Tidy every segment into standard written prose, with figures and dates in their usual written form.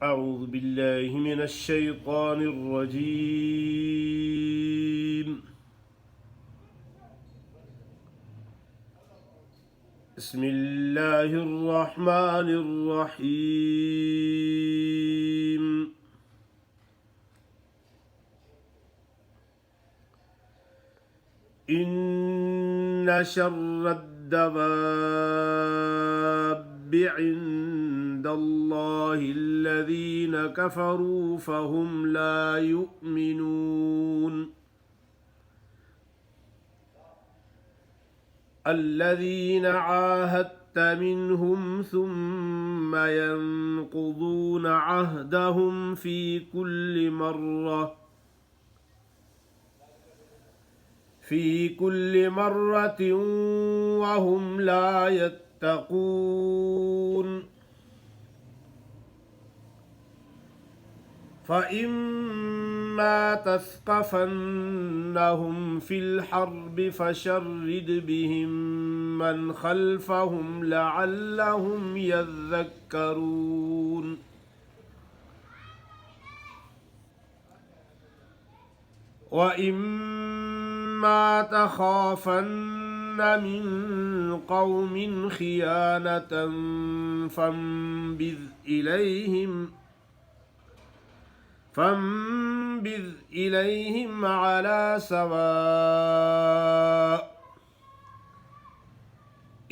أعوذ بالله من الشيطان الرجيم. بسم الله الرحمن الرحيم. إن شر الدواب عند الله الذين كفروا فهم لا يؤمنون. الذين عاهدت منهم ثم ينقضون عهدهم في كل مرة وهم لا يتقون. فإما تثقفنهم في الحرب فشرد بهم من خلفهم لعلهم يذكرون. وإما تخافن من قوم خيانة فانبذ إليهم على سواء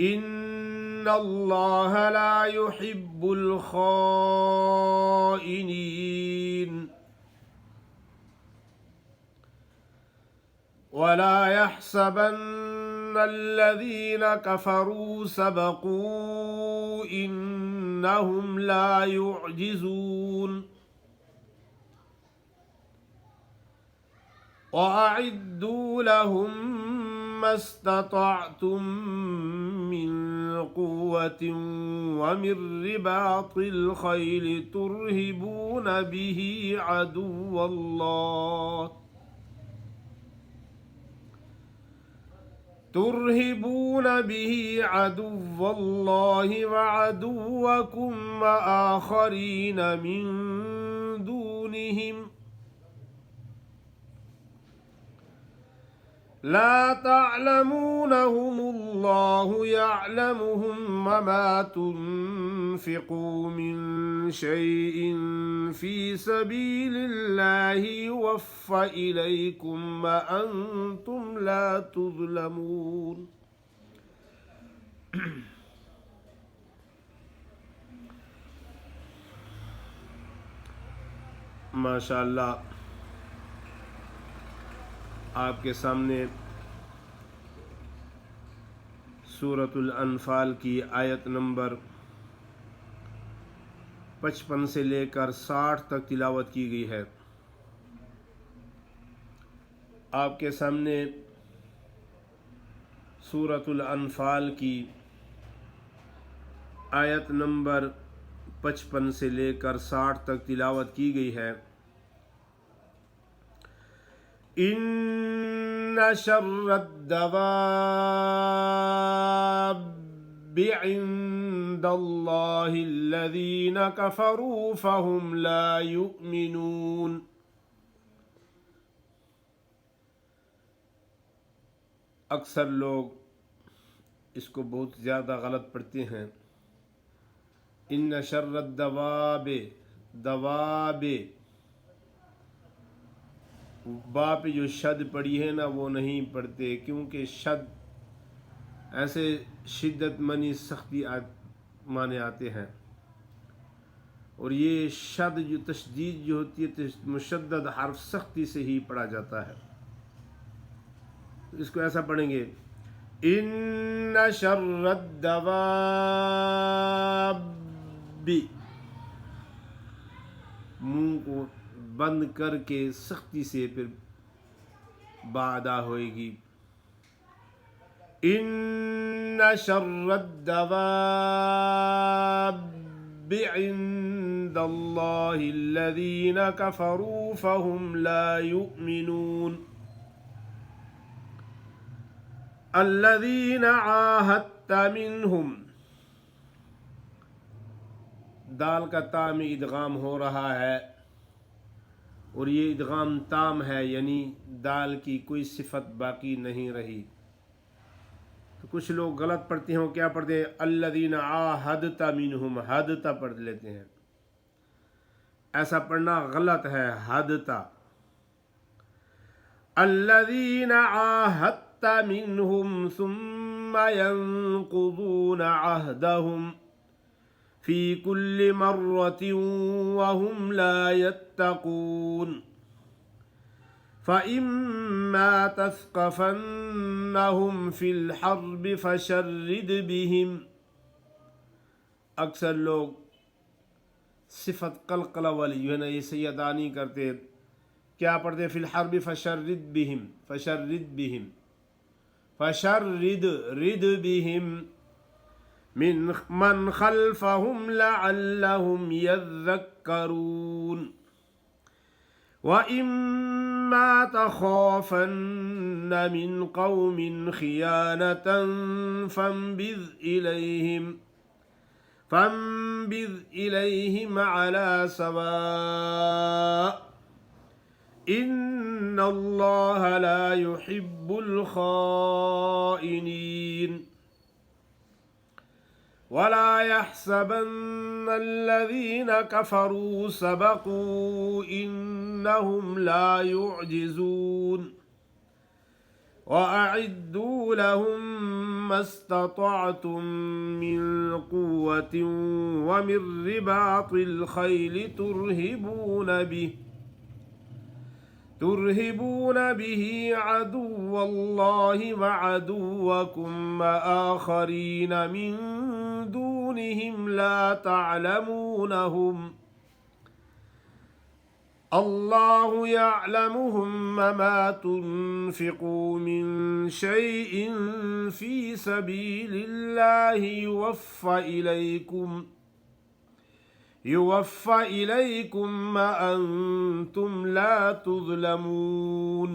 إن الله لا يحب الخائنين. ولا يحسبن الذين كفروا سبقوا إنهم لا يعجزون. وأعدوا لهم ما استطعتم من قوة ومن رباط الخيل ترهبون به عدو الله وعدوكم وآخرين من دونهم لا تعلمونهم الله يعلمهم وما تنفقوا من شيء في سبيل الله يوفى إليكم وأنتم لا تظلمون. ماشاء اللہ، آپ کے سامنے سورۃ الانفال کی آیت نمبر 55 سے لے کر 60 تک تلاوت کی گئی ہے. آپ کے سامنے سورۃ الانفال کی آیت نمبر 55 سے لے کر 60 تک تلاوت کی گئی ہے. ان شر الدواب عند اللہ الذین کفروا فهم لا یؤمنون. اکثر لوگ اس کو بہت زیادہ غلط پڑھتے ہیں. ان شر الدواب، دواب با پہ جو شد پڑی ہے نا وہ نہیں پڑھتے، کیونکہ شد ایسے شدت منی سختی مانے آتے ہیں، اور یہ شد جو تشدید جو ہوتی ہے مشدد حرف سختی سے ہی پڑھا جاتا ہے. اس کو ایسا پڑھیں گے، ان شر الدواب، منہ کو بند کر کے سختی سے پھر با ادا ہوئے گی. ان شر الدواب عند اللہ الذین کفروا فهم لا یؤمنون. الذین عاہدت منہم، दाल का ता में इदगाम हो रहा है और ये इदगाम ताम है, यानी दाल की कोई सिफत बाकी नहीं रही। तो कुछ लोग गलत पढ़ते हैं, वो क्या पढ़ते हैं, अल्लज़ीना आहदता मिनहुम, हदता पढ़ लेते हैं। ऐसा पढ़ना गलत है, हदता। अल्लज़ीना आहदता मिनहुम सुम्मा यंकुज़ून अहदहुम फी कुल्ली मर्रतिन वहुम ला यत्तकून फ़इम्मा तस्क़फ़न्नहुम फ़िल हर्ब फ़शर्रिद बिहिम। अक्सर लोग सिफत कलकला वाली जो है ना, ये सही अदा नहीं करते। क्या पढ़ते, फ़िल हर्ब फ़शर्रिद बिहिम, फ़शर्रिद बिहिम, फ़शर्रिद रिद बिहिम मिन मन खल्फ़हुम लअल्लहुम यज़्ज़क्करून व इम्मा तख़ाफ़न्न मिन क़ौमिन ख़ियानतन फ़ंबिज़ इलैहिम अला सवाअ इन्नल्लाह ला युहिब्बुल ख़ाइनीन वला यहसबन्न अल्लज़ीना कफ़रू सबक़ू इन्नहुम ला युअजिज़ून वअइद्दू लहुम मस्ततअतुम मिन क़ुव्वतिन व मिन रिबातिल ख़ैल तुरहिबून बिही अदुव्वल्लाहि व अदुव्वकुम व आखरीन मिन दूनिहिम ला तअलमूनहुम अल्लाहु यअलमुहुम मा तुनफ़िक़ू मिन शैइन फ़ी सबीलिल्लाहि युवफ़्फ़ा इलैकुम व अंतुम ला तुज़लमून।